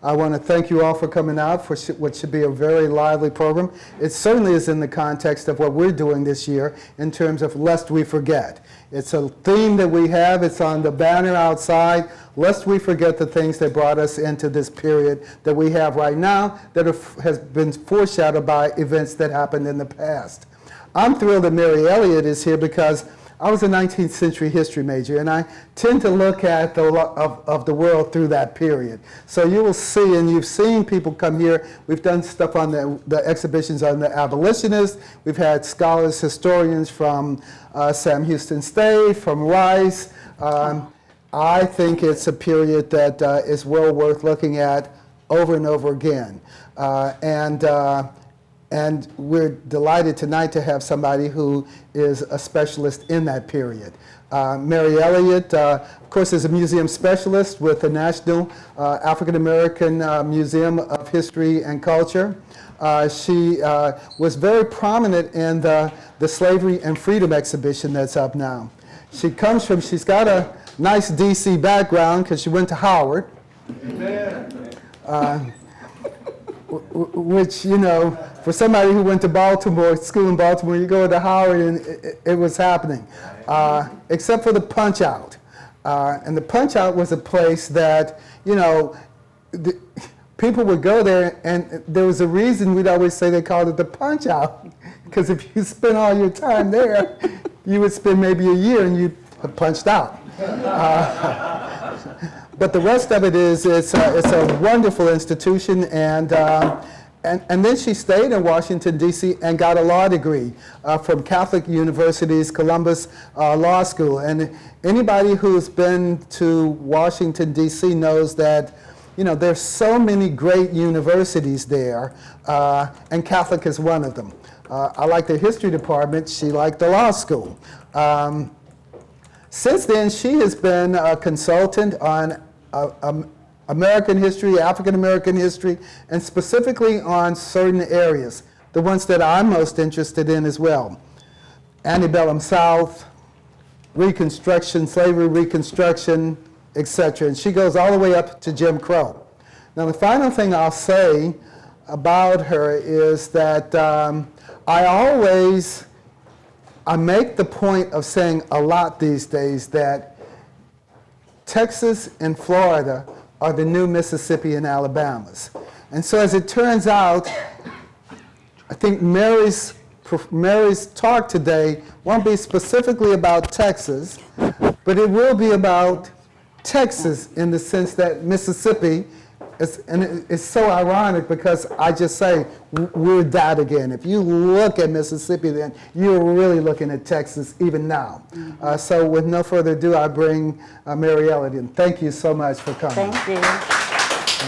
I want to thank you all for coming out for what should be a very lively program. It certainly is in the context of what we're doing this year in terms of Lest We Forget. It's a theme that we have. It's on the banner outside. Lest we forget the things that brought us into this period that we have right now that has been foreshadowed by events that happened in the past. I'm thrilled that Mary Elliott is here because I was a 19th century history major, and I tend to look at the world through that period. So you will see, and you've seen people come here. We've done stuff on the exhibitions on the abolitionists. We've had scholars, historians from Sam Houston State, from Rice. I think it's a period that is well worth looking at over and over again. And we're delighted tonight to have somebody who is a specialist in that period. Mary Elliott, of course, is a museum specialist with the National African American Museum of History and Culture. She was very prominent in the Slavery and Freedom exhibition that's up now. She's got a nice DC background because she went to Howard. Amen. Which, you know, for somebody who went to Baltimore, school in Baltimore, you go to Howard and it was happening, except for the Punch-Out. And the Punch-Out was a place that, you know, people would go there, and there was a reason we'd always say they called it the Punch-Out, because if you spent all your time there, you would spend maybe a year and you'd have punched out. But the rest of it is, it's a wonderful institution, and then she stayed in Washington, D.C. and got a law degree from Catholic University's Columbus Law School. And anybody who's been to Washington, D.C. knows that, you know, there's so many great universities there, and Catholic is one of them. I like the history department. She liked the law school. Since then, she has been a consultant on American history, African American history, and specifically on certain areas, the ones that I'm most interested in as well. Antebellum South, Reconstruction, slavery reconstruction, etc. And she goes all the way up to Jim Crow. Now, the final thing I'll say about her is that I make the point of saying a lot these days that Texas and Florida are the new Mississippi and Alabamas. And so as it turns out, I think Mary's talk today won't be specifically about Texas, but it will be about Texas in the sense that Mississippi and it's so ironic because I just say we're that again. If you look at Mississippi, then you're really looking at Texas even now. So with no further ado, I bring Mary Elliott in. Thank you so much for coming. Thank you. All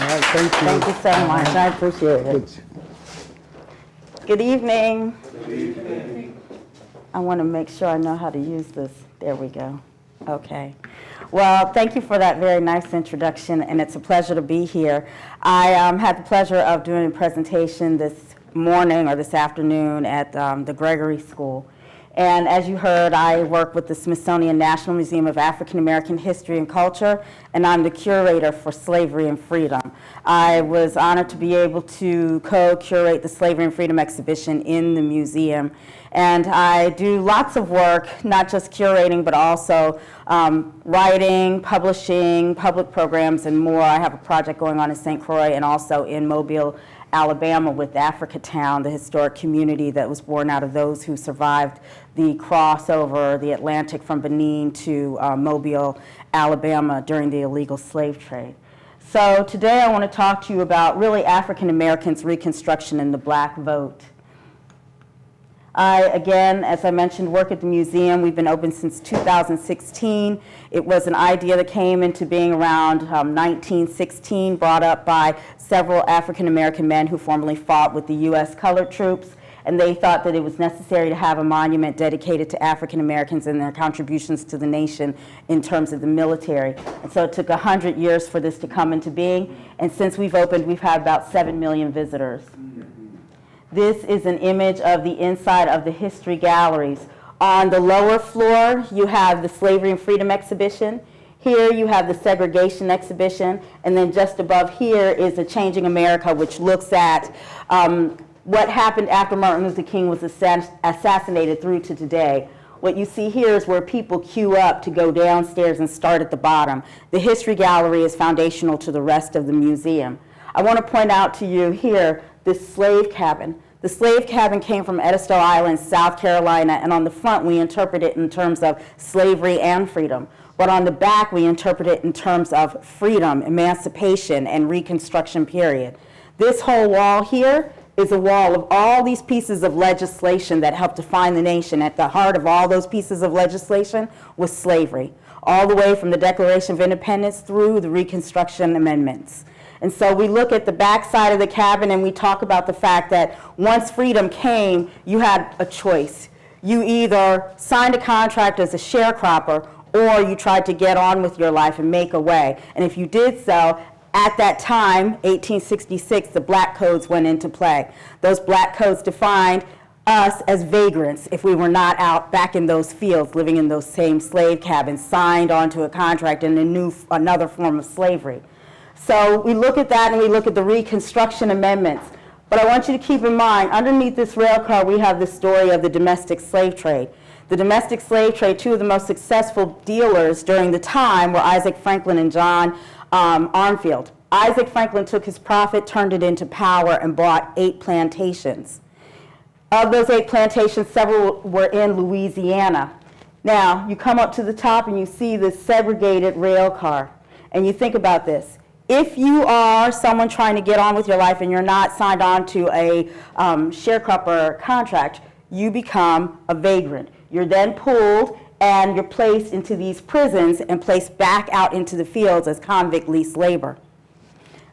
right, thank you. Thank you so much. I appreciate it. Good evening. Good evening. I want to make sure I know how to use this. There we go. Okay. Well, thank you for that very nice introduction, and it's a pleasure to be here. I had the pleasure of doing a presentation this morning or this afternoon at the Gregory School. And as you heard, I work with the Smithsonian National Museum of African American History and Culture, and I'm the curator for Slavery and Freedom. I was honored to be able to co-curate the Slavery and Freedom exhibition in the museum. And I do lots of work, not just curating, but also writing, publishing, public programs, and more. I have a project going on in St. Croix and also in Mobile, Alabama with Africatown, the historic community that was born out of those who survived the crossover, the Atlantic from Benin to Mobile, Alabama during the illegal slave trade. So today I want to talk to you about really African Americans' Reconstruction and the Black vote. I, again, as I mentioned, work at the museum. We've been open since 2016. It was an idea that came into being around 1916, brought up by several African American men who formerly fought with the U.S. colored troops, and they thought that it was necessary to have a monument dedicated to African Americans and their contributions to the nation in terms of the military. And so it took 100 years for this to come into being, and since we've opened, we've had about 7 million visitors. This is an image of the inside of the history galleries. On the lower floor, you have the Slavery and Freedom exhibition. Here you have the segregation exhibition, and then just above here is A Changing America, which looks at what happened after Martin Luther King was assassinated through to today. What you see here is where people queue up to go downstairs and start at the bottom. The history gallery is foundational to the rest of the museum. I want to point out to you here this slave cabin. The slave cabin came from Edisto Island, South Carolina, and on the front we interpret it in terms of slavery and freedom. But on the back we interpret it in terms of freedom, emancipation, and Reconstruction period. This whole wall here is a wall of all these pieces of legislation that helped define the nation. At the heart of all those pieces of legislation was slavery, all the way from the Declaration of Independence through the Reconstruction amendments. And so we look at the back side of the cabin and we talk about the fact that once freedom came, you had a choice. You either signed a contract as a sharecropper or you tried to get on with your life and make a way. And if you did so, at that time, 1866, the black codes went into play. Those black codes defined us as vagrants if we were not out back in those fields, living in those same slave cabins, signed onto a contract in another form of slavery. So we look at that and we look at the Reconstruction amendments. But I want you to keep in mind, underneath this rail car, we have the story of the domestic slave trade. The domestic slave trade, two of the most successful dealers during the time were Isaac Franklin and John Armfield. Isaac Franklin took his profit, turned it into power, and bought 8 plantations. Of those 8 plantations, several were in Louisiana. Now, you come up to the top and you see this segregated rail car, and you think about this. If you are someone trying to get on with your life and you're not signed on to a sharecropper contract, you become a vagrant. You're then pulled and you're placed into these prisons and placed back out into the fields as convict leased labor.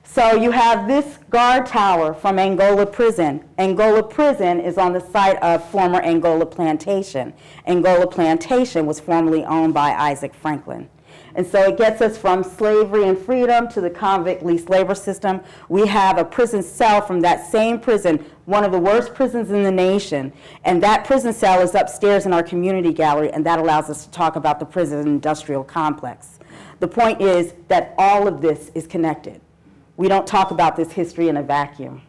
So you have this guard tower from Angola Prison. Angola Prison is on the site of former Angola Plantation. Angola Plantation was formerly owned by Isaac Franklin. And so it gets us from slavery and freedom to the convict leased labor system. We have a prison cell from that same prison, one of the worst prisons in the nation. And that prison cell is upstairs in our community gallery, and that allows us to talk about the prison industrial complex. The point is that all of this is connected. We don't talk about this history in a vacuum.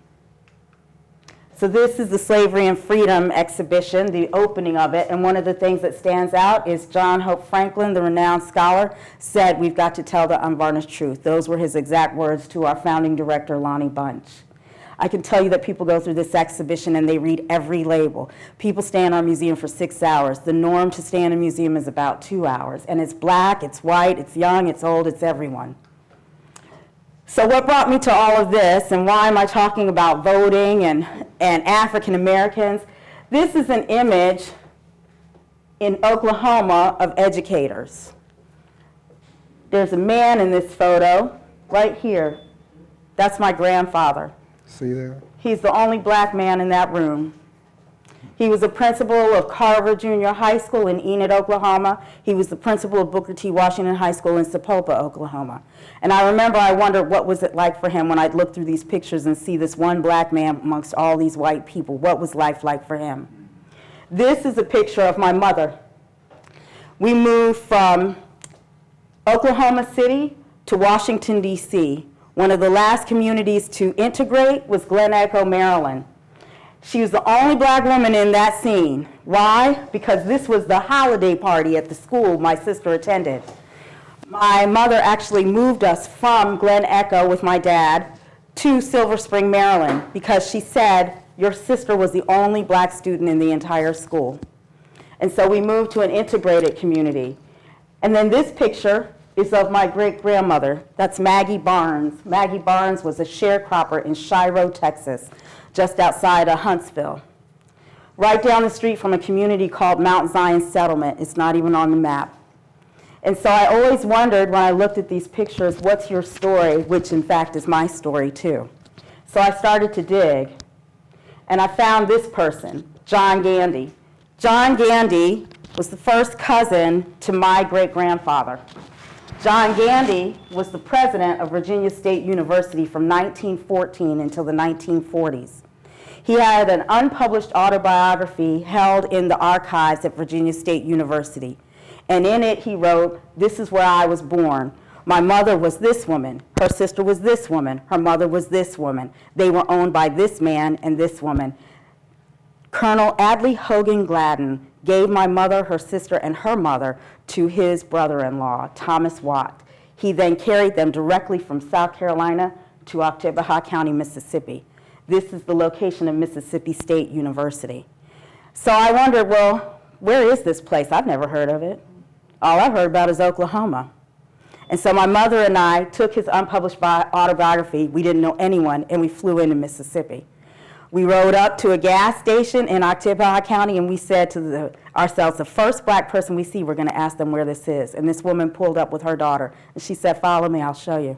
So this is the Slavery and Freedom exhibition, the opening of it, and one of the things that stands out is John Hope Franklin, the renowned scholar, said, "We've got to tell the unvarnished truth." Those were his exact words to our founding director, Lonnie Bunch. I can tell you that people go through this exhibition and they read every label. People stay in our museum for 6 hours. The norm to stay in a museum is about 2 hours, and it's black, it's white, it's young, it's old, it's everyone. So what brought me to all of this, and why am I talking about voting and African Americans? This is an image in Oklahoma of educators. There's a man in this photo right here. That's my grandfather. See there? He's the only black man in that room. He was the principal of Carver Junior High School in Enid, Oklahoma. He was the principal of Booker T. Washington High School in Sapulpa, Oklahoma. And I remember I wondered what was it like for him when I'd look through these pictures and see this one black man amongst all these white people. What was life like for him? This is a picture of my mother. We moved from Oklahoma City to Washington, D.C. One of the last communities to integrate was Glen Echo, Maryland. She was the only black woman in that scene. Why? Because this was the holiday party at the school my sister attended. My mother actually moved us from Glen Echo with my dad to Silver Spring, Maryland, because she said your sister was the only black student in the entire school. And so we moved to an integrated community. And then this picture is of my great-grandmother. That's Maggie Barnes. Maggie Barnes was a sharecropper in Shiro, Texas, just outside of Huntsville. Right down the street from a community called Mount Zion Settlement. It's not even on the map. And so I always wondered when I looked at these pictures, what's your story, which in fact is my story too. So I started to dig, and I found this person, John Gandy. John Gandy was the first cousin to my great-grandfather. John Gandy was the president of Virginia State University from 1914 until the 1940s. He had an unpublished autobiography held in the archives at Virginia State University. And in it, he wrote, "This is where I was born. My mother was this woman. Her sister was this woman. Her mother was this woman. They were owned by this man and this woman. Colonel Adley Hogan Gladden gave my mother, her sister, and her mother to his brother-in-law, Thomas Watt. He then carried them directly from South Carolina to Oktibbeha County, Mississippi. This is the location of Mississippi State University." So I wondered, well, where is this place? I've never heard of it. All I've heard about is Oklahoma. And so my mother and I took his unpublished autobiography, we didn't know anyone, and we flew into Mississippi. We rode up to a gas station in Oktibbeha County, and we said to ourselves, the first black person we see, we're going to ask them where this is. And this woman pulled up with her daughter, and she said, "Follow me, I'll show you."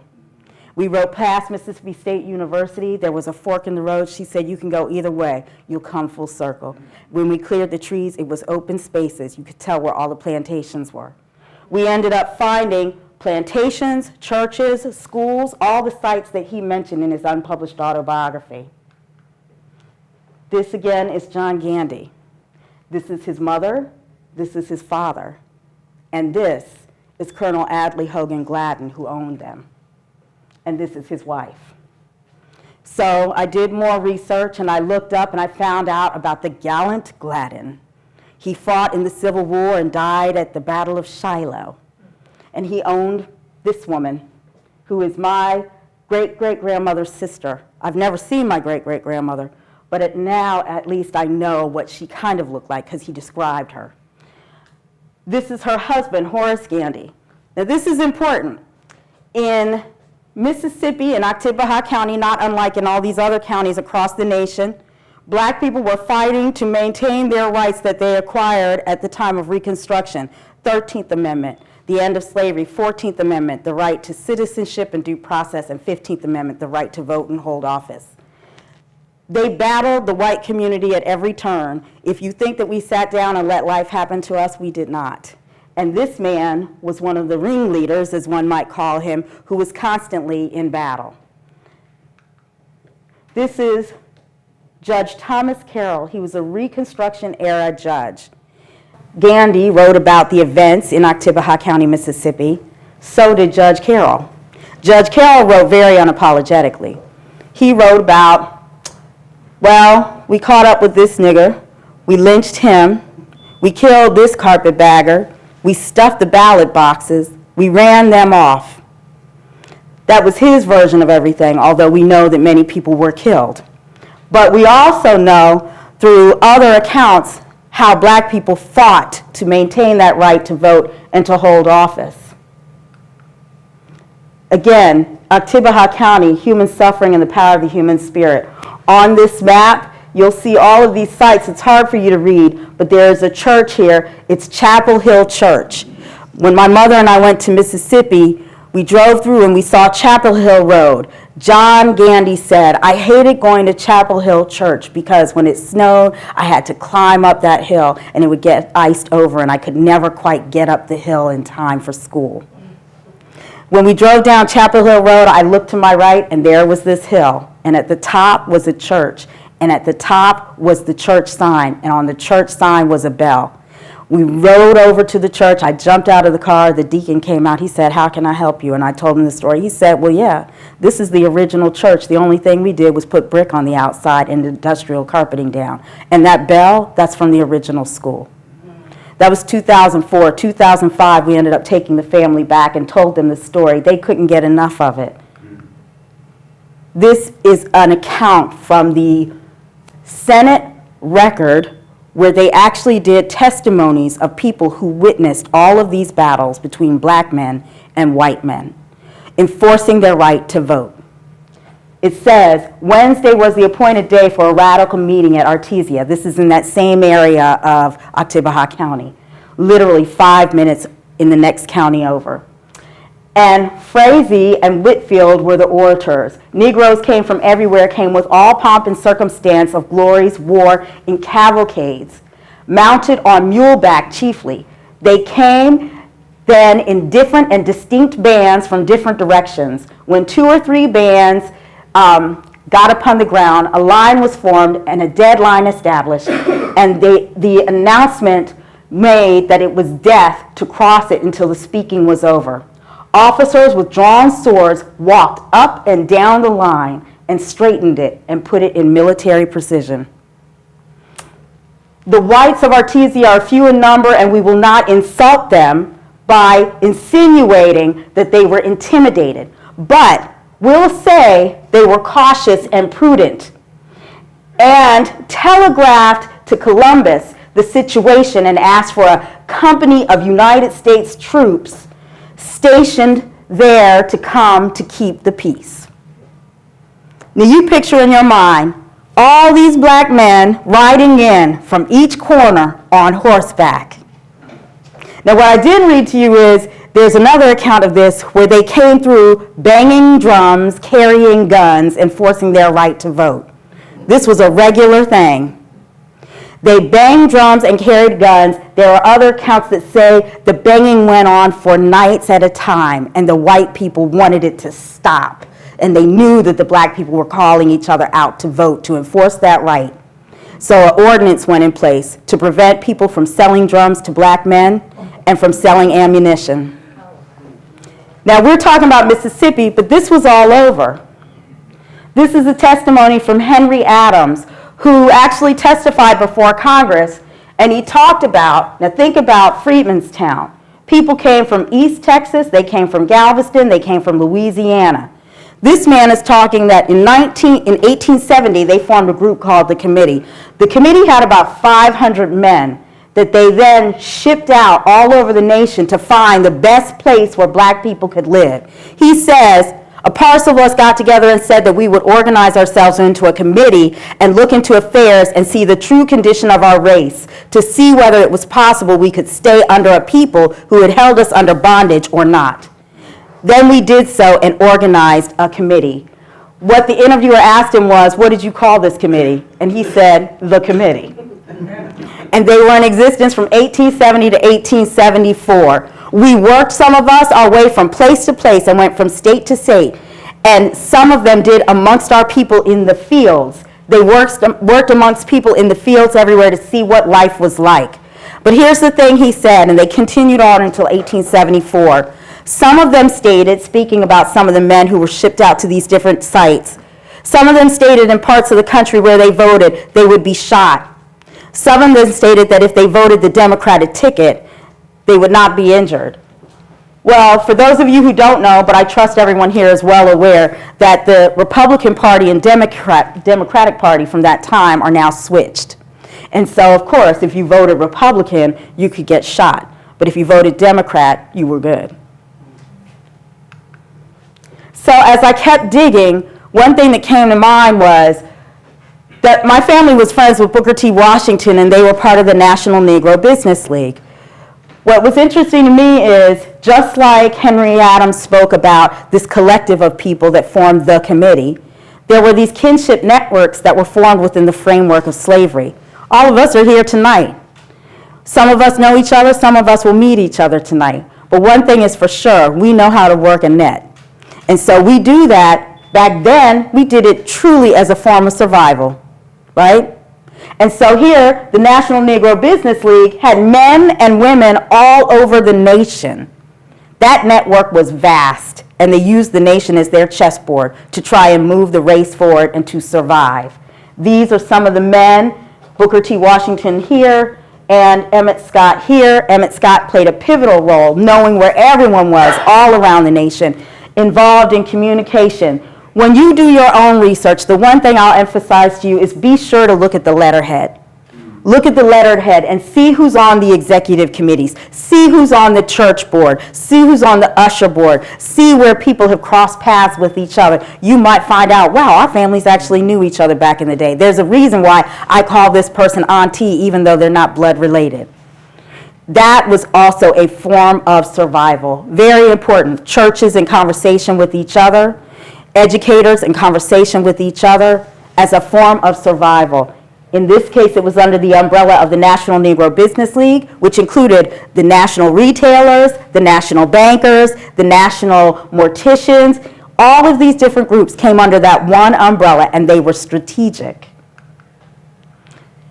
We rode past Mississippi State University. There was a fork in the road. She said, "You can go either way. You'll come full circle." When we cleared the trees, it was open spaces. You could tell where all the plantations were. We ended up finding plantations, churches, schools, all the sites that he mentioned in his unpublished autobiography. This again is John Gandy. This is his mother, this is his father, and this is Colonel Adley Hogan Gladden, who owned them. And this is his wife. So I did more research and I looked up and I found out about the gallant Gladden. He fought in the Civil War and died at the Battle of Shiloh. And he owned this woman, who is my great-great-grandmother's sister. I've never seen my great-great-grandmother, but now at least I know what she kind of looked like because he described her. This is her husband, Horace Gandy. Now this is important. In Mississippi and Oktibbeha County, not unlike in all these other counties across the nation, black people were fighting to maintain their rights that they acquired at the time of Reconstruction. 13th Amendment, the end of slavery. 14th Amendment, the right to citizenship and due process. And 15th Amendment, the right to vote and hold office. They battled the white community at every turn. If you think that we sat down and let life happen to us, we did not. And this man was one of the ringleaders, as one might call him, who was constantly in battle. This is Judge Thomas Carroll. He was a Reconstruction-era judge. Gandy wrote about the events in Oktibbeha County, Mississippi. So did Judge Carroll. Judge Carroll wrote very unapologetically. He wrote about, well, we caught up with this nigger, we lynched him, we killed this carpetbagger, we stuffed the ballot boxes, we ran them off. That was his version of everything, although we know that many people were killed. But we also know through other accounts how black people fought to maintain that right to vote and to hold office. Again, Oktibbeha County, human suffering and the power of the human spirit. On this map, you'll see all of these sites. It's hard for you to read, but there's a church here. It's Chapel Hill Church. When my mother and I went to Mississippi, we drove through and we saw Chapel Hill Road. John Gandy said, "I hated going to Chapel Hill Church because when it snowed, I had to climb up that hill and it would get iced over and I could never quite get up the hill in time for school." When we drove down Chapel Hill Road, I looked to my right and there was this hill. And at the top was a church. And at the top was the church sign. And on the church sign was a bell. We rode over to the church. I jumped out of the car. The deacon came out. He said, "How can I help you?" And I told him the story. He said, "Well, yeah, this is the original church. The only thing we did was put brick on the outside and industrial carpeting down. And that bell, that's from the original school." That was 2004. 2005, we ended up taking the family back and told them the story. They couldn't get enough of it. This is an account from the Senate record where they actually did testimonies of people who witnessed all of these battles between black men and white men, enforcing their right to vote. It says, Wednesday was the appointed day for a radical meeting at Artesia. This is in that same area of Oktibbeha County, literally 5 minutes in the next county over. And Frazee and Whitfield were the orators. Negroes came from everywhere, came with all pomp and circumstance of glories, war, in cavalcades, mounted on muleback chiefly. They came then in different and distinct bands from different directions. When 2 or 3 bands got upon the ground, a line was formed and a deadline established, and the announcement made that it was death to cross it until the speaking was over. Officers with drawn swords walked up and down the line and straightened it and put it in military precision. The whites of Artesia are few in number, and we will not insult them by insinuating that they were intimidated, but we'll say they were cautious and prudent, and telegraphed to Columbus the situation and asked for a company of United States troops stationed there to come to keep the peace. Now you picture in your mind all these black men riding in from each corner on horseback. Now what I didn't read to you is there's another account of this where they came through banging drums, carrying guns, enforcing their right to vote. This was a regular thing. They banged drums and carried guns. There are other accounts that say the banging went on for nights at a time, and the white people wanted it to stop. And they knew that the black people were calling each other out to vote, to enforce that right. So an ordinance went in place to prevent people from selling drums to black men and from selling ammunition. Now we're talking about Mississippi, but this was all over. This is a testimony from Henry Adams, who actually testified before Congress, and he talked about, now think about Freedmanstown. People came from East Texas, they came from Galveston, they came from Louisiana. This man is talking that in 1870, they formed a group called the Committee. The Committee had about 500 men that they then shipped out all over the nation to find the best place where black people could live. He says, a parcel of us got together and said that we would organize ourselves into a committee and look into affairs and see the true condition of our race, to see whether it was possible we could stay under a people who had held us under bondage or not. Then we did so and organized a committee. What the interviewer asked him was, what did you call this committee? And he said, the Committee. And they were in existence from 1870 to 1874. We worked, some of us, our way from place to place and went from state to state. And some of them did amongst our people in the fields. They worked amongst people in the fields everywhere to see what life was like. But here's the thing he said, and they continued on until 1874. Some of them stated, speaking about some of the men who were shipped out to these different sites, some of them stated in parts of the country where they voted, they would be shot. Some of them stated that if they voted the Democratic ticket, they would not be injured. Well, for those of you who don't know, but I trust everyone here is well aware, that the Republican Party and Democratic Party from that time are now switched. And so, of course, if you voted Republican, you could get shot. But if you voted Democrat, you were good. So as I kept digging, one thing that came to mind was that my family was friends with Booker T. Washington, and they were part of the National Negro Business League. What was interesting to me is, just like Henry Adams spoke about this collective of people that formed the Committee, there were these kinship networks that were formed within the framework of slavery. All of us are here tonight. Some of us know each other, some of us will meet each other tonight. But one thing is for sure, we know how to work a net. And so we do that. Back then, we did it truly as a form of survival, right? And so here, the National Negro Business League had men and women all over the nation. That network was vast, and they used the nation as their chessboard to try and move the race forward and to survive. These are some of the men, Booker T. Washington here, and Emmett Scott here. Emmett Scott played a pivotal role, knowing where everyone was all around the nation, involved in communication. When you do your own research, the one thing I'll emphasize to you is be sure to look at the letterhead. Look at the letterhead and see who's on the executive committees. See who's on the church board. See who's on the usher board. See where people have crossed paths with each other. You might find out, wow, our families actually knew each other back in the day. There's a reason why I call this person auntie, even though they're not blood related. That was also a form of survival. Very important. Churches in conversation with each other. Educators in conversation with each other as a form of survival. In this case, it was under the umbrella of the National Negro Business League, which included the national retailers, the national bankers, the national morticians. All of these different groups came under that one umbrella, and they were strategic.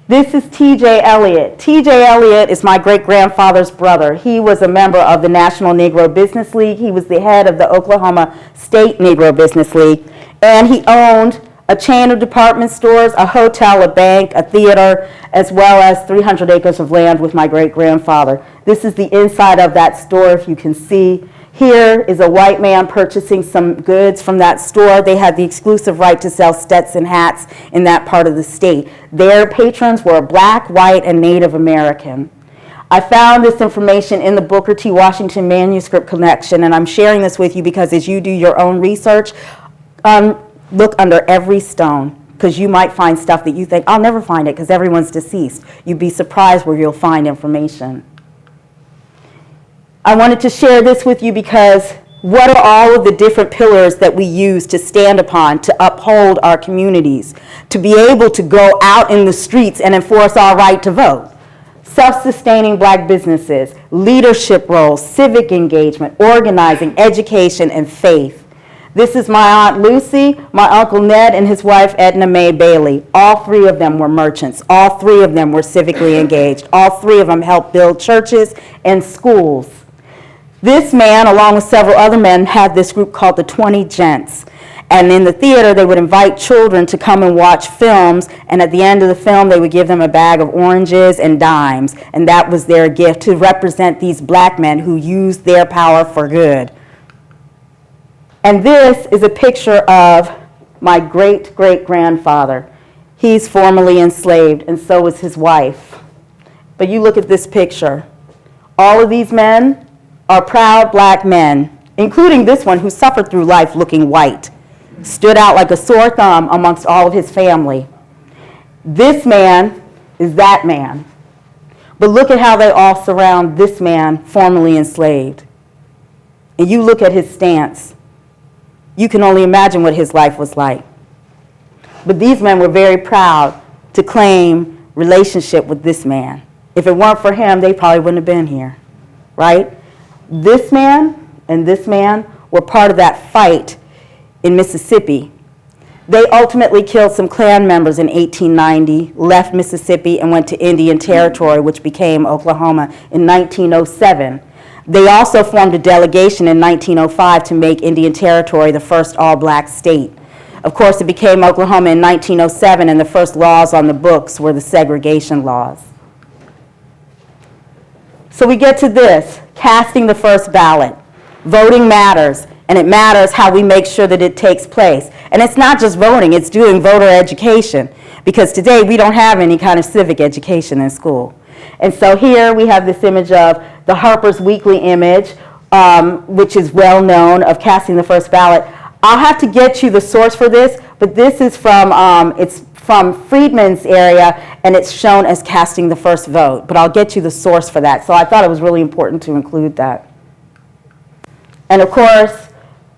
This is T.J. Elliott. T.J. Elliott is my great-grandfather's brother. He was a member of the National Negro Business League. He was the head of the Oklahoma State Negro Business League. And he owned a chain of department stores, a hotel, a bank, a theater, as well as 300 acres of land with my great-grandfather. This is the inside of that store, if you can see. Here is a white man purchasing some goods from that store. They had the exclusive right to sell Stetson hats in that part of the state. Their patrons were black, white, and Native American. I found this information in the Booker T. Washington Manuscript Collection, and I'm sharing this with you because as you do your own research, look under every stone, because you might find stuff that you think, I'll never find it because everyone's deceased. You'd be surprised where you'll find information. I wanted to share this with you because what are all of the different pillars that we use to stand upon, to uphold our communities, to be able to go out in the streets and enforce our right to vote? Self-sustaining black businesses, leadership roles, civic engagement, organizing, education, and faith. This is my Aunt Lucy, my Uncle Ned, and his wife Edna Mae Bailey. All three of them were merchants. All three of them were civically engaged. All three of them helped build churches and schools. This man, along with several other men, had this group called the 20 Gents. And in the theater, they would invite children to come and watch films, and at the end of the film, they would give them a bag of oranges and dimes, and that was their gift to represent these black men who used their power for good. And this is a picture of my great-great-grandfather. He's formerly enslaved, and so is his wife. But you look at this picture. All of these men are proud black men, including this one who suffered through life looking white, stood out like a sore thumb amongst all of his family. This man is that man. But look at how they all surround this man formerly enslaved. And you look at his stance. You can only imagine what his life was like. But these men were very proud to claim relationship with this man. If it weren't for him, they probably wouldn't have been here, right? This man and this man were part of that fight in Mississippi. They ultimately killed some Klan members in 1890, left Mississippi, and went to Indian Territory, which became Oklahoma in 1907. They also formed a delegation in 1905 to make Indian Territory the first all-black state. Of course, it became Oklahoma in 1907, and the first laws on the books were the segregation laws. So we get to this, casting the first ballot. Voting matters, and it matters how we make sure that it takes place. And it's not just voting, it's doing voter education, because today we don't have any kind of civic education in school. And so here we have this image of the Harper's Weekly image, which is well known, of casting the first ballot. I'll have to get you the source for this, but this is from, it's from Friedman's area, and it's shown as casting the first vote. But I'll get you the source for that. So I thought it was really important to include that. And of course,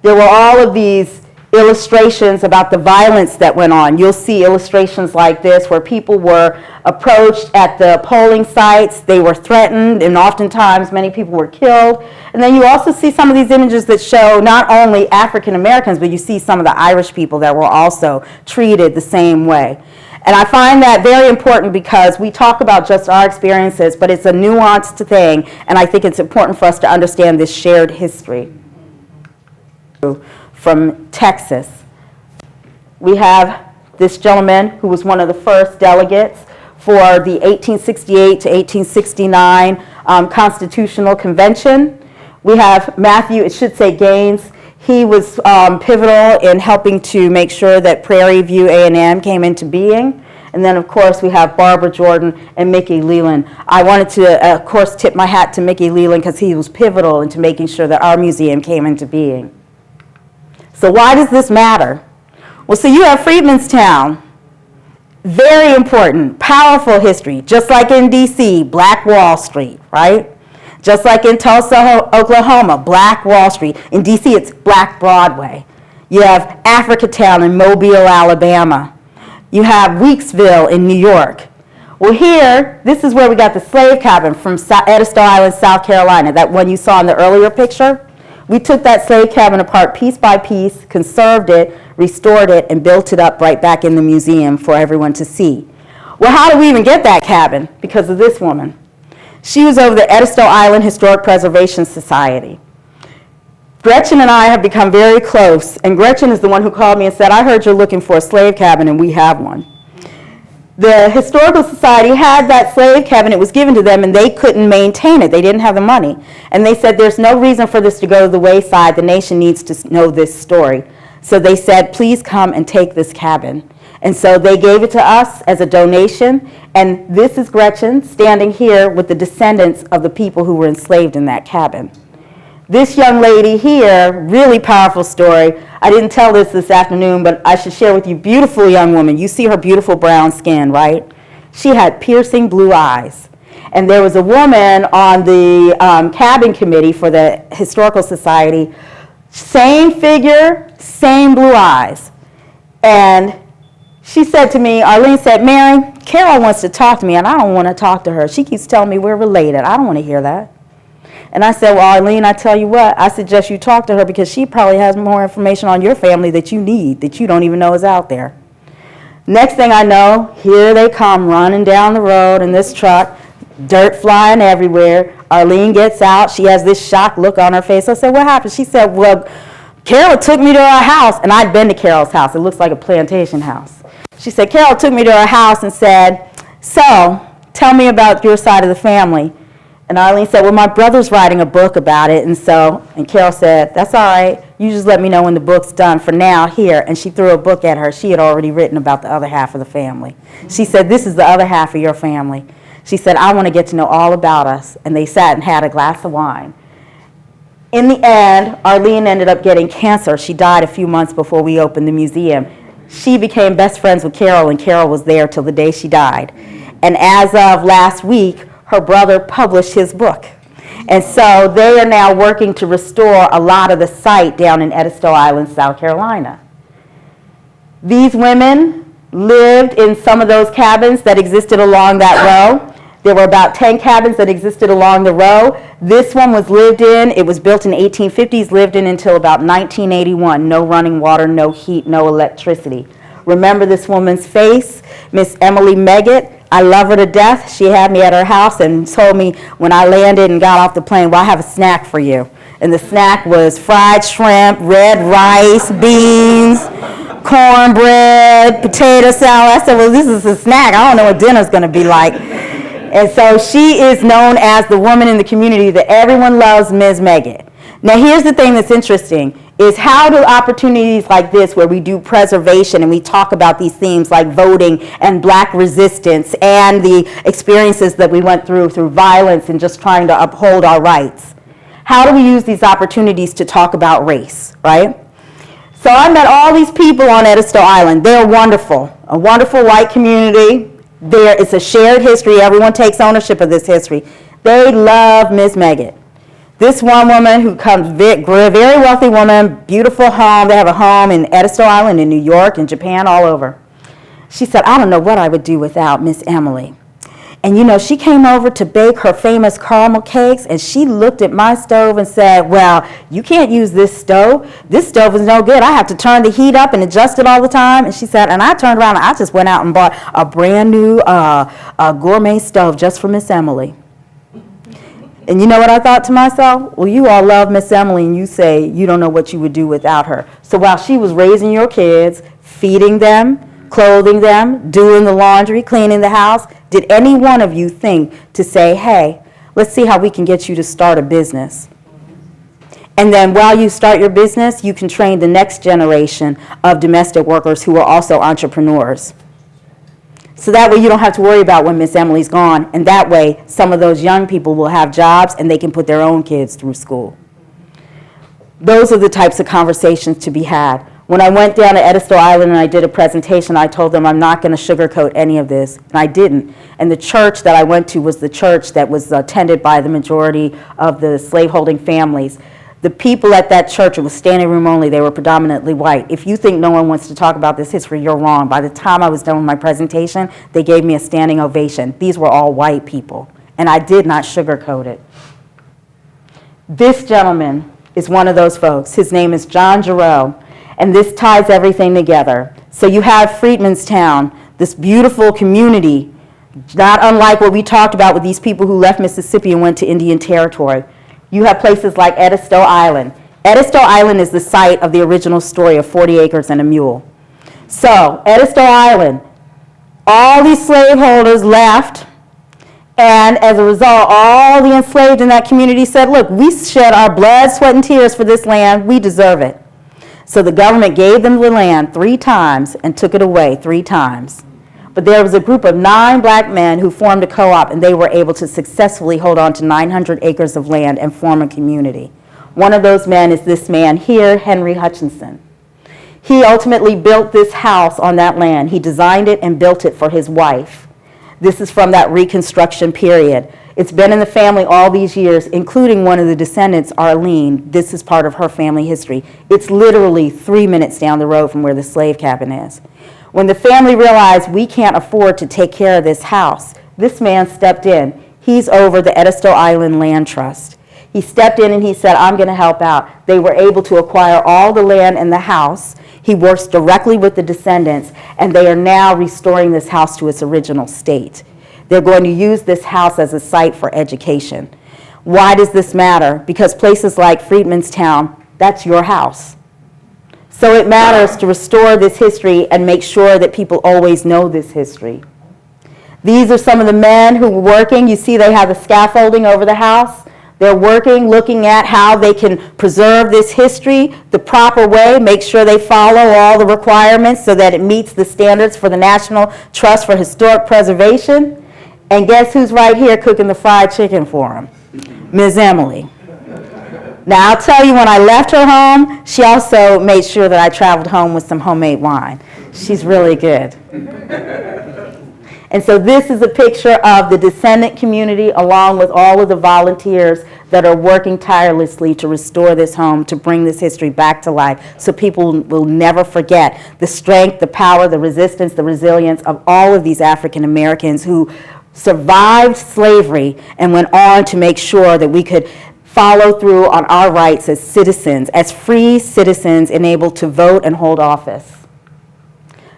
there were all of these illustrations about the violence that went on. You'll see illustrations like this where people were approached at the polling sites, they were threatened, and oftentimes many people were killed. And then you also see some of these images that show not only African Americans, but you see some of the Irish people that were also treated the same way. And I find that very important because we talk about just our experiences, but it's a nuanced thing, and I think it's important for us to understand this shared history. From Texas. We have this gentleman who was one of the first delegates for the 1868 to 1869 Constitutional Convention. We have Matthew, it should say Gaines. He was pivotal in helping to make sure that Prairie View A&M came into being. And then, of course, we have Barbara Jordan and Mickey Leland. I wanted to, of course, tip my hat to Mickey Leland because he was pivotal into making sure that our museum came into being. So why does this matter? Well, so you have Freedmanstown. Very important, powerful history. Just like in D.C., Black Wall Street, right? Just like in Tulsa, Oklahoma, Black Wall Street. In D.C., it's Black Broadway. You have Africatown in Mobile, Alabama. You have Weeksville in New York. Well, here, this is where we got the slave cabin from Edisto Island, South Carolina, that one you saw in the earlier picture. We took that slave cabin apart piece by piece, conserved it, restored it, and built it up right back in the museum for everyone to see. Well, how did we even get that cabin? Because of this woman. She was over the Edisto Island Historic Preservation Society. Gretchen and I have become very close, and Gretchen is the one who called me and said, I heard you're looking for a slave cabin, and we have one. The Historical Society had that slave cabin. It was given to them, and they couldn't maintain it. They didn't have the money. And they said, there's no reason for this to go to the wayside. The nation needs to know this story. So they said, please come and take this cabin. And so they gave it to us as a donation, and this is Gretchen standing here with the descendants of the people who were enslaved in that cabin. This young lady here, really powerful story. I didn't tell this afternoon, but I should share with you. Beautiful young woman. You see her beautiful brown skin, right? She had piercing blue eyes. And there was a woman on the cabin committee for the Historical Society, same figure, same blue eyes. And she said to me, Arlene said, Mary, Carol wants to talk to me, and I don't want to talk to her. She keeps telling me we're related. I don't want to hear that. And I said, well, Arlene, I tell you what, I suggest you talk to her because she probably has more information on your family that you need, that you don't even know is out there. Next thing I know, here they come running down the road in this truck, dirt flying everywhere. Arlene gets out. She has this shocked look on her face. I said, what happened? She said, well, Carol took me to her house. And I'd been to Carol's house. It looks like a plantation house. She said, Carol took me to her house and said, so, tell me about your side of the family. And Arlene said, well, my brother's writing a book about it. And Carol said, that's all right. You just let me know when the book's done. For now, here. And she threw a book at her. She had already written about the other half of the family. She said, this is the other half of your family. She said, I want to get to know all about us. And they sat and had a glass of wine. In the end, Arlene ended up getting cancer. She died a few months before we opened the museum. She became best friends with Carol, and Carol was there till the day she died. And as of last week, her brother published his book. And so they are now working to restore a lot of the site down in Edisto Island, South Carolina. These women lived in some of those cabins that existed along that row. There were about 10 cabins that existed along the row. This one was lived in. It was built in the 1850s, lived in until about 1981. No running water, no heat, no electricity. Remember this woman's face, Miss Emily Meggett. I love her to death. She had me at her house and told me when I landed and got off the plane, well, I have a snack for you. And the snack was fried shrimp, red rice, beans, cornbread, potato salad. I said, well, this is a snack. I don't know what dinner's going to be like. And so she is known as the woman in the community that everyone loves, Ms. Meggett. Now, here's the thing that's interesting, is how do opportunities like this, where we do preservation and we talk about these themes like voting and black resistance and the experiences that we went through violence and just trying to uphold our rights, how do we use these opportunities to talk about race, right? So I met all these people on Edisto Island. They're wonderful, a wonderful white community. It's a shared history. Everyone takes ownership of this history. They love Ms. Meggett. This one woman who comes, very wealthy woman, beautiful home. They have a home in Edisto Island, in New York, in Japan, all over. She said, I don't know what I would do without Miss Emily. And you know, she came over to bake her famous caramel cakes, and she looked at my stove and said, well, you can't use this stove. This stove is no good. I have to turn the heat up and adjust it all the time. And she said, and I turned around and I just went out and bought a brand new gourmet stove just for Miss Emily. And you know what I thought to myself? Well, you all love Miss Emily, and you say you don't know what you would do without her. So while she was raising your kids, feeding them, clothing them, doing the laundry, cleaning the house, did any one of you think to say, hey, let's see how we can get you to start a business? And then while you start your business, you can train the next generation of domestic workers who are also entrepreneurs. So that way you don't have to worry about when Miss Emily's gone, and that way some of those young people will have jobs and they can put their own kids through school. Those are the types of conversations to be had. When I went down to Edisto Island and I did a presentation, I told them I'm not going to sugarcoat any of this, and I didn't. And the church that I went to was the church that was attended by the majority of the slaveholding families. The people at that church, it was standing room only, they were predominantly white. If you think no one wants to talk about this history, you're wrong. By the time I was done with my presentation, they gave me a standing ovation. These were all white people, and I did not sugarcoat it. This gentleman is one of those folks. His name is John Giroux, and this ties everything together. So you have Freedmanstown, this beautiful community, not unlike what we talked about with these people who left Mississippi and went to Indian Territory. You have places like Edisto Island. Edisto Island is the site of the original story of 40 Acres and a Mule. So, Edisto Island, all these slaveholders left, and as a result, all the enslaved in that community said, look, we shed our blood, sweat, and tears for this land. We deserve it. So the government gave them the land 3 times and took it away 3 times. But there was a group of 9 black men who formed a co-op, and they were able to successfully hold on to 900 acres of land and form a community. One of those men is this man here, Henry Hutchinson. He ultimately built this house on that land. He designed it and built it for his wife. This is from that Reconstruction period. It's been in the family all these years, including one of the descendants, Arlene. This is part of her family history. It's literally 3 minutes down the road from where the slave cabin is. When the family realized we can't afford to take care of this house, this man stepped in. He's over the Edisto Island Land Trust. He stepped in and he said, I'm going to help out. They were able to acquire all the land in the house. He works directly with the descendants, and they are now restoring this house to its original state. They're going to use this house as a site for education. Why does this matter? Because places like Freedmanstown, that's your house. So it matters to restore this history and make sure that people always know this history. These are some of the men who were working. You see they have the scaffolding over the house. They're working, looking at how they can preserve this history the proper way, make sure they follow all the requirements so that it meets the standards for the National Trust for Historic Preservation. And guess who's right here cooking the fried chicken for them? Ms. Emily. Now, I'll tell you, when I left her home, she also made sure that I traveled home with some homemade wine. She's really good. And so this is a picture of the descendant community along with all of the volunteers that are working tirelessly to restore this home, to bring this history back to life so people will never forget the strength, the power, the resistance, the resilience of all of these African Americans who survived slavery and went on to make sure that we could follow through on our rights as citizens, as free citizens enabled to vote and hold office.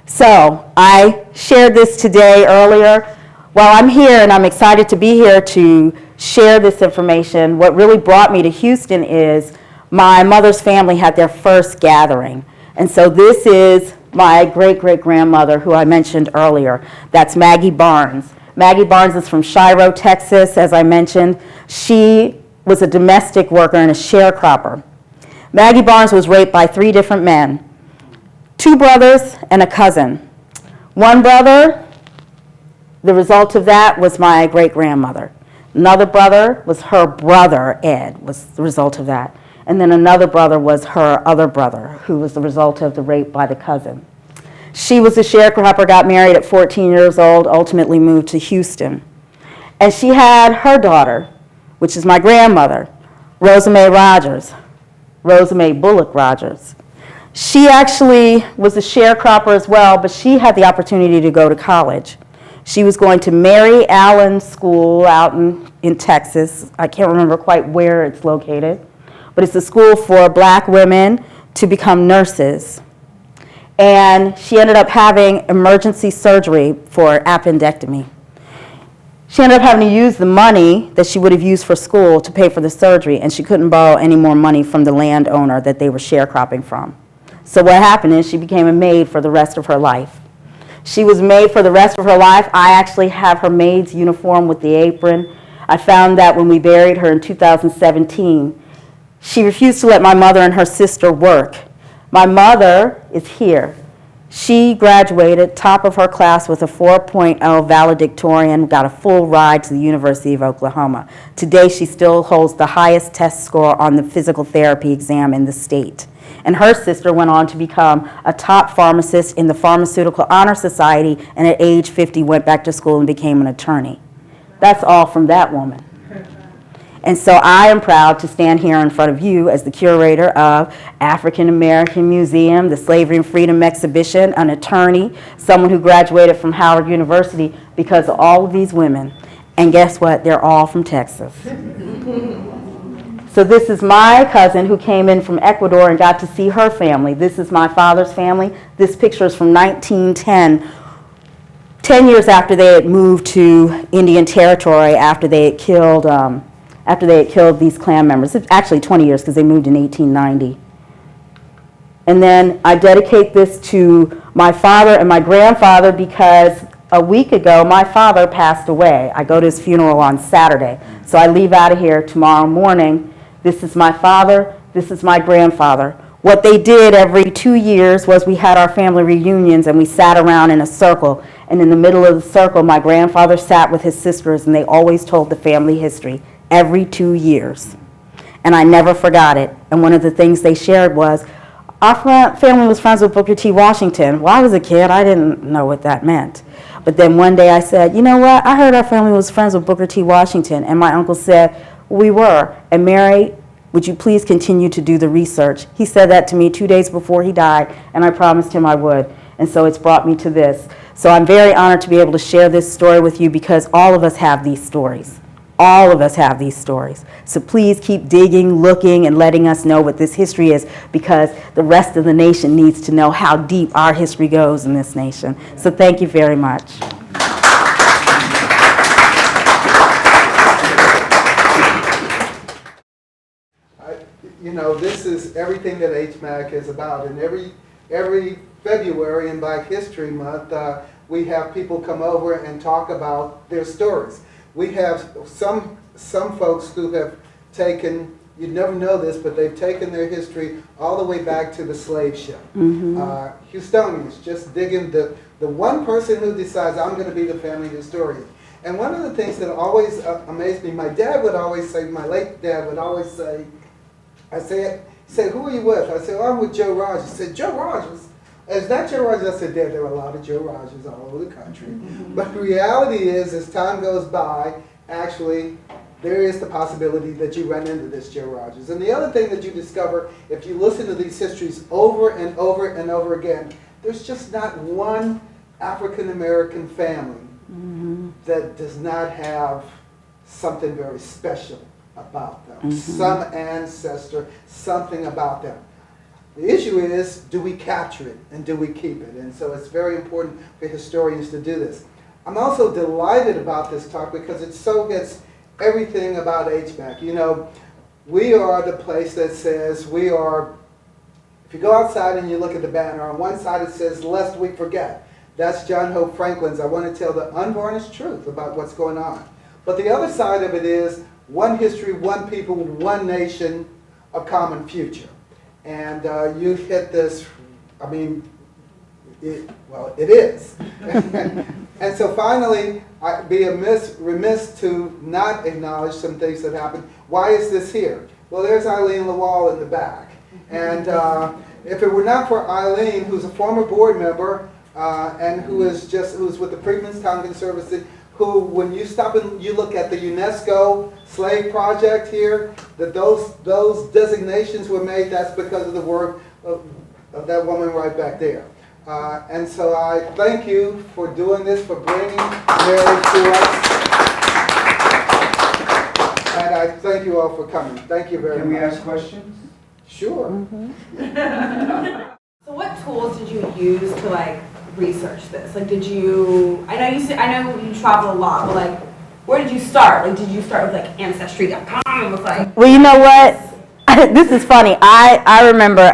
So I shared this today earlier. While I'm here, and I'm excited to be here to share this information, what really brought me to Houston is my mother's family had their first gathering. And so this is my great-great-grandmother, who I mentioned earlier. That's Maggie Barnes. Maggie Barnes is from Shiro, Texas, as I mentioned. She was a domestic worker and a sharecropper. Maggie Barnes was raped by 3 different men. 2 brothers and a cousin. One brother, the result of that was my great-grandmother. Another brother was her brother, Ed, was the result of that. And then another brother was her other brother, who was the result of the rape by the cousin. She was a sharecropper, got married at 14 years old, ultimately moved to Houston. And she had her daughter, which is my grandmother, Rosa Mae Rogers, Rosa Mae Bullock Rogers. She actually was a sharecropper as well, but she had the opportunity to go to college. She was going to Mary Allen School out in Texas. I can't remember quite where it's located, but it's a school for black women to become nurses. And she ended up having emergency surgery for appendectomy. She ended up having to use the money that she would have used for school to pay for the surgery, and she couldn't borrow any more money from the landowner that they were sharecropping from. So what happened is she became a maid for the rest of her life. She was maid for the rest of her life. I actually have her maid's uniform with the apron. I found that when we buried her in 2017. She refused to let my mother and her sister work. My mother is here. She graduated top of her class with a 4.0 valedictorian, got a full ride to the University of Oklahoma. Today, she still holds the highest test score on the physical therapy exam in the state. And her sister went on to become a top pharmacist in the Pharmaceutical Honor Society, and at age 50 went back to school and became an attorney. That's all from that woman. And so I am proud to stand here in front of you as the curator of African American Museum, the Slavery and Freedom Exhibition, an attorney, someone who graduated from Howard University, because of all of these women. And guess what? They're all from Texas. So this is my cousin who came in from Ecuador and got to see her family. This is my father's family. This picture is from 1910. 10 years after they had moved to Indian Territory, after they had killed these Klan members. It's actually 20 years because they moved in 1890. And then I dedicate this to my father and my grandfather because a week ago my father passed away. I go to his funeral on Saturday. So I leave out of here tomorrow morning. This is my father, this is my grandfather. What they did every 2 years was we had our family reunions and we sat around in a circle. And in the middle of the circle, my grandfather sat with his sisters and they always told the family history every 2 years. And I never forgot it. And one of the things they shared was, our family was friends with Booker T. Washington. Well, I was a kid, I didn't know what that meant. But then one day I said, you know what, I heard our family was friends with Booker T. Washington. And my uncle said, we were. And Mary, would you please continue to do the research? He said that to me 2 days before he died, and I promised him I would. And so it's brought me to this. So I'm very honored to be able to share this story with you because all of us have these stories. All of us have these stories. So please keep digging, looking, and letting us know what this history is because the rest of the nation needs to know how deep our history goes in this nation. So thank you very much. You know, this is everything that HMAC is about, and every February in Black History Month, we have people come over and talk about their stories. We have some folks who have taken, you'd never know this, but they've taken their history all the way back to the slave ship. Houstonians, just digging the one person who decides, I'm going to be the family historian. And one of the things that always amazed me, my dad would always say, my late dad would always say, he said, who are you with? I said, I'm with Joe Rogers. He said, Joe Rogers? Is that Joe Rogers? I said, there are a lot of Joe Rogers all over the country. But the reality is, as time goes by, actually, there is the possibility that you run into this Joe Rogers. And the other thing that you discover, if you listen to these histories over and over and over again, there's just not one African-American family that does not have something very special about them. Some ancestor, something about them. The issue is, do we capture it and do we keep it? And so it's very important for historians to do this. I'm also delighted about this talk because it so gets everything about HMAC. You know, we are the place that says we are, if you go outside and you look at the banner, on one side it says, lest we forget. That's John Hope Franklin's, I want to tell the unvarnished truth about what's going on. But the other side of it is, one history, one people, one nation, a common future. And you hit this, I mean, it is. And so finally, I'd be remiss to not acknowledge some things that happened. Why is this here? Well, there's Eileen Lawal in the back. And if it were not for Eileen, who's a former board member and who's with the Freedmanstown Conservancy, who, when you stop and you look at the UNESCO slave project here, that those designations were made, that's because of the work of that woman right back there. And so I thank you for doing this, for bringing Mary to us. And I thank you all for coming. Thank you very much. Can we ask questions? Sure. So what tools did you use to research this? Did you, I know you travel a lot, but where did you start? Did you start with Ancestry.com and was Well, you know what? This is funny. I remember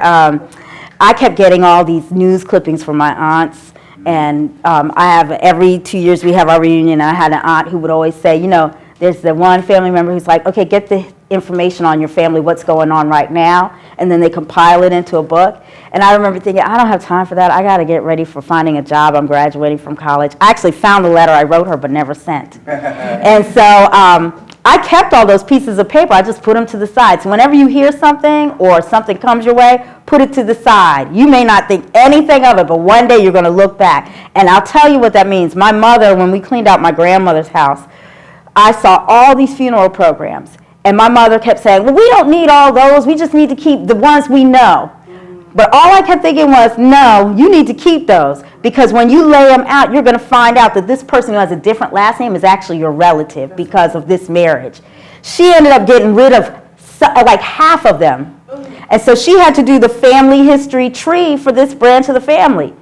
I kept getting all these news clippings from my aunts, and I have, every 2 years we have our reunion, and I had an aunt who would always say, you know, there's the one family member who's like, okay, get the information on your family, what's going on right now, and then they compile it into a book. And I remember thinking, I don't have time for that. I got to get ready for finding a job. I'm graduating from college. I actually found the letter I wrote her but never sent. And so I kept all those pieces of paper. I just put them to the side. So whenever you hear something or something comes your way, put it to the side. You may not think anything of it, but one day you're going to look back. And I'll tell you what that means. My mother, when we cleaned out my grandmother's house, I saw all these funeral programs. And my mother kept saying, well, we don't need all those. We just need to keep the ones we know. But all I kept thinking was, no, you need to keep those. Because when you lay them out, you're going to find out that this person who has a different last name is actually your relative because of this marriage. She ended up getting rid of half of them. And so she had to do the family history tree for this branch of the family.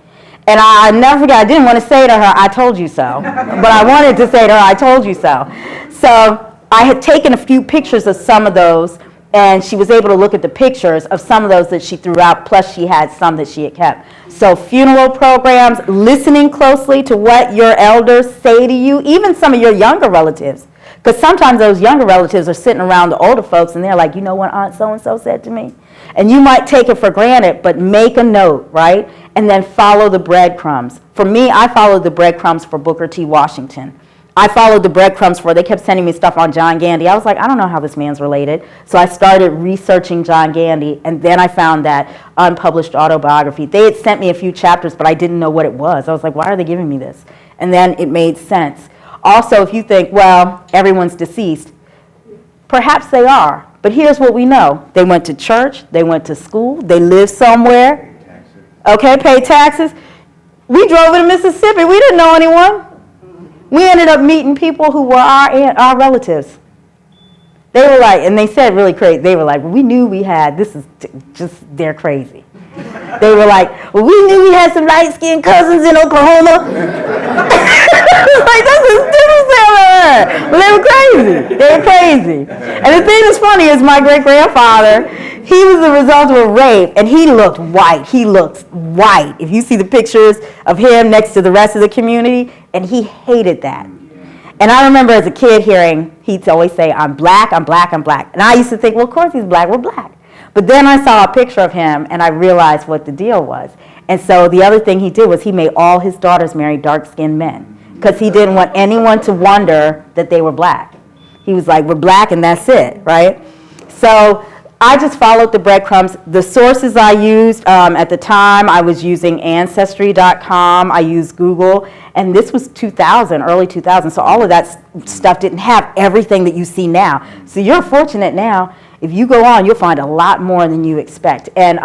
And I never forget, I didn't want to say to her, I told you so. But I wanted to say to her, I told you so. So I had taken a few pictures of some of those, and she was able to look at the pictures of some of those that she threw out, plus she had some that she had kept. So funeral programs, listening closely to what your elders say to you, even some of your younger relatives. Because sometimes those younger relatives are sitting around the older folks, and they're like, you know what Aunt so-and-so said to me? And you might take it for granted, but make a note, right? And then follow the breadcrumbs. For me, I followed the breadcrumbs for Booker T. Washington. I followed the breadcrumbs they kept sending me stuff on John Gandy. I was like, I don't know how this man's related. So I started researching John Gandy, and then I found that unpublished autobiography. They had sent me a few chapters, but I didn't know what it was. I was like, why are they giving me this? And then it made sense. Also, if you think, well, everyone's deceased, perhaps they are. But here's what we know. They went to church, they went to school, they lived somewhere. Okay, paid taxes. We drove into Mississippi. We didn't know anyone. We ended up meeting people who were our relatives. They were like, and they said really crazy, they were like, we knew we had, this is they're crazy. They were like, well, we knew we had some light-skinned cousins in Oklahoma. Like, that's the stupidest thing I've ever heard. Well, they were crazy. They were crazy. And the thing that's funny is my great-grandfather, he was the result of a rape, and he looked white. He looked white. If you see the pictures of him next to the rest of the community, and he hated that. And I remember as a kid hearing, he'd always say, I'm black, I'm black, I'm black. And I used to think, well, of course he's black, we're black. But then I saw a picture of him, and I realized what the deal was. And so the other thing he did was he made all his daughters marry dark-skinned men because he didn't want anyone to wonder that they were black. He was like, we're black, and that's it, right? So I just followed the breadcrumbs. The sources I used at the time, I was using Ancestry.com. I used Google. And this was 2000, early 2000. So all of that stuff didn't have everything that you see now. So you're fortunate now. If you go on, you'll find a lot more than you expect. And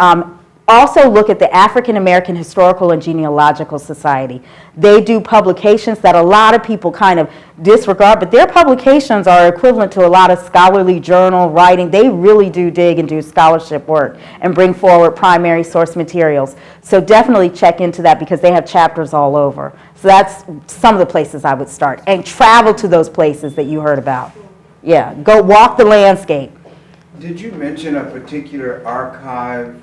also look at the African American Historical and Genealogical Society. They do publications that a lot of people kind of disregard, but their publications are equivalent to a lot of scholarly journal writing. They really do dig and do scholarship work and bring forward primary source materials. So definitely check into that because they have chapters all over. So that's some of the places I would start. And travel to those places that you heard about. Yeah, go walk the landscape. Did you mention a particular archive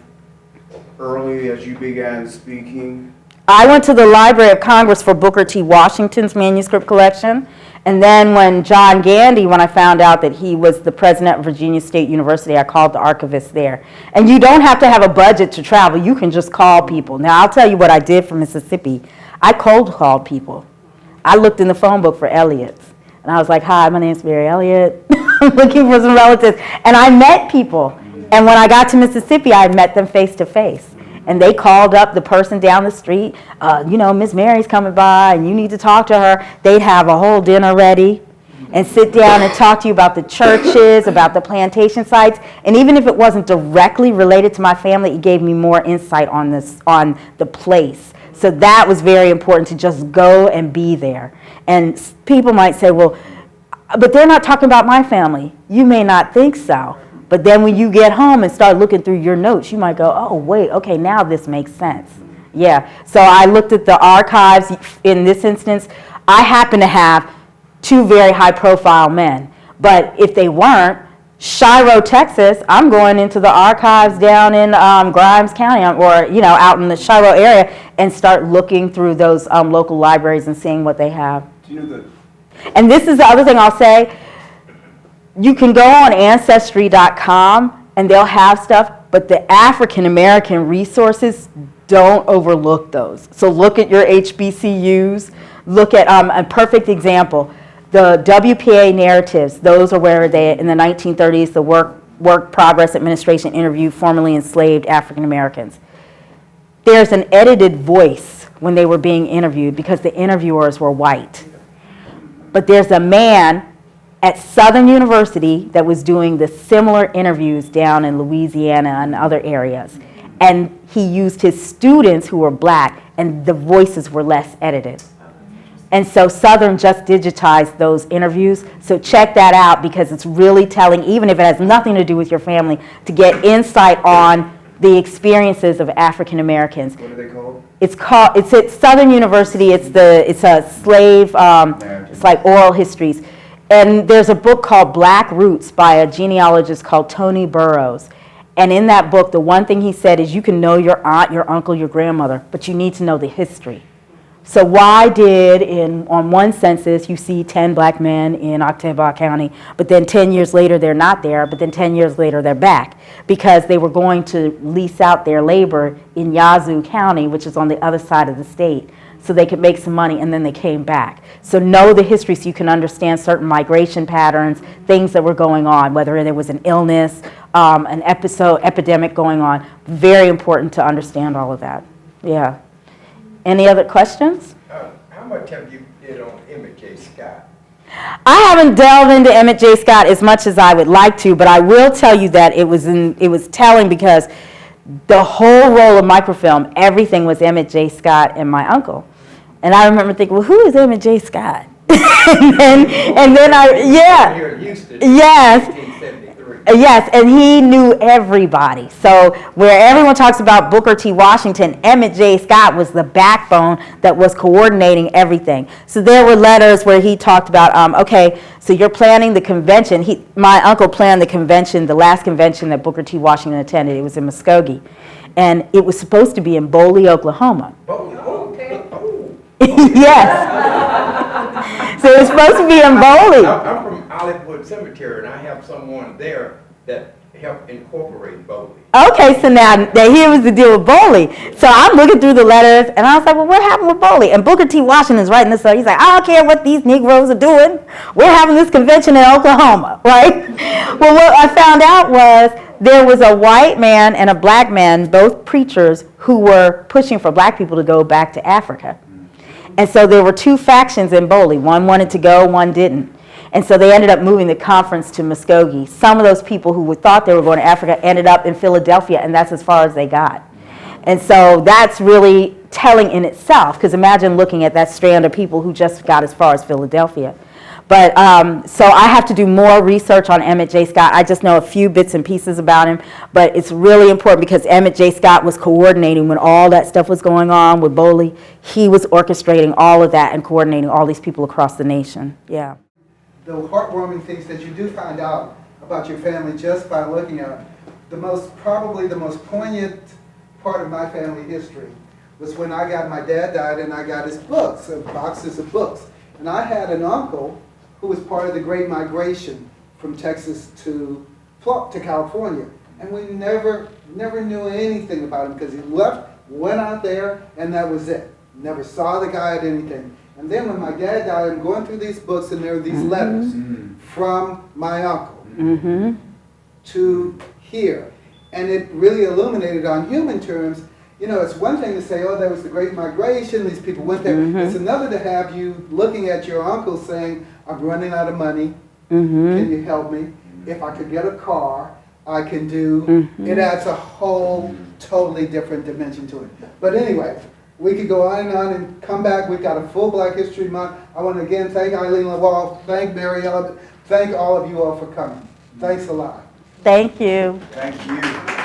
early as you began speaking? I went to the Library of Congress for Booker T. Washington's manuscript collection. And then when John Gandy, when I found out that he was the president of Virginia State University, I called the archivist there. And you don't have to have a budget to travel. You can just call people. Now, I'll tell you what I did for Mississippi. I cold called people. I looked in the phone book for Elliott. And I was like, hi, my name's Mary Elliott. I'm looking for some relatives. And I met people. And when I got to Mississippi, I met them face to face. And they called up the person down the street, Miss Mary's coming by and you need to talk to her. They'd have a whole dinner ready and sit down and talk to you about the churches, about the plantation sites. And even if it wasn't directly related to my family, it gave me more insight on the place. So that was very important to just go and be there. And people might say, well, but they're not talking about my family. You may not think so. But then when you get home and start looking through your notes, you might go, oh, wait, okay, now this makes sense. Yeah, so I looked at the archives. In this instance, I happen to have two very high-profile men. But if they weren't, Shiro, Texas, I'm going into the archives down in Grimes County or, out in the Shiro area and start looking through those local libraries and seeing what they have. Do you know the... And this is the other thing I'll say. You can go on Ancestry.com and they'll have stuff, but the African American resources, don't overlook those. So look at your HBCUs. Look at a perfect example. The WPA narratives, those are where they, in the 1930s, the Work Progress Administration interviewed formerly enslaved African Americans. There's an edited voice when they were being interviewed because the interviewers were white. But there's a man at Southern University that was doing the similar interviews down in Louisiana and other areas. And he used his students who were black, and the voices were less edited. And so Southern just digitized those interviews. So check that out because it's really telling, even if it has nothing to do with your family, to get insight on the experiences of African Americans. What are they called? It's at Southern University. It's a slave, it's like oral histories. And there's a book called Black Roots by a genealogist called Tony Burrows. And in that book, the one thing he said is you can know your aunt, your uncle, your grandmother, but you need to know the history. So why did, on one census, you see 10 black men in Oktibbeha County, but then 10 years later they're not there, but then 10 years later they're back? Because they were going to lease out their labor in Yazoo County, which is on the other side of the state, so they could make some money, and then they came back. So know the history so you can understand certain migration patterns, things that were going on, whether there was an illness, an epidemic going on. Very important to understand all of that. Yeah. Any other questions? How much have you did on Emmett J. Scott? I haven't delved into Emmett J. Scott as much as I would like to, but I will tell you that it was telling because the whole roll of microfilm, everything was Emmett J. Scott and my uncle. And I remember thinking, well, who is Emmett J. Scott? and then Here in Houston, yes. 1873. Yes, and he knew everybody. So where everyone talks about Booker T. Washington, Emmett J. Scott was the backbone that was coordinating everything. So there were letters where he talked about, okay, so you're planning the convention. My uncle planned the convention, the last convention that Booker T. Washington attended. It was in Muskogee. And it was supposed to be in Boley, Oklahoma. Oh, okay. Oh. Yes. So it was supposed to be in Boley. I'm from Olivewood Cemetery, and I have someone there that helped incorporate Boley. Okay, so now here was the deal with Boley. So I'm looking through the letters, and I was like, well, what happened with Boley? And Booker T. Washington is writing this up. He's like, I don't care what these Negroes are doing. We're having this convention in Oklahoma, right? Well, what I found out was there was a white man and a black man, both preachers, who were pushing for black people to go back to Africa. And so there were two factions in Boley. One wanted to go, one didn't. And so they ended up moving the conference to Muskogee. Some of those people who thought they were going to Africa ended up in Philadelphia, and that's as far as they got. And so that's really telling in itself, because imagine looking at that strand of people who just got as far as Philadelphia. But so I have to do more research on Emmett J. Scott. I just know a few bits and pieces about him, but it's really important because Emmett J. Scott was coordinating when all that stuff was going on with Boley. He was orchestrating all of that and coordinating all these people across the nation. Yeah. The heartwarming things that you do find out about your family just by looking at it. Probably the most poignant part of my family history was when my dad died and I got his books, boxes of books. And I had an uncle who was part of the Great Migration from Texas to California. And we never knew anything about him because he left, went out there, and that was it. Never saw the guy at anything. And then when my dad died, I'm going through these books and there are these letters from my uncle to here. And it really illuminated on human terms. You know, it's one thing to say, oh, there was the Great Migration, these people went there. It's another to have you looking at your uncle saying, I'm running out of money, can you help me? If I could get a car, I can do. It adds a whole totally different dimension to it. But anyway, we could go on and come back. We've got a full Black History Month. I want to again thank Eileen Lawal, thank Mary Elliott, thank all of you all for coming. Thanks a lot. Thank you. Thank you.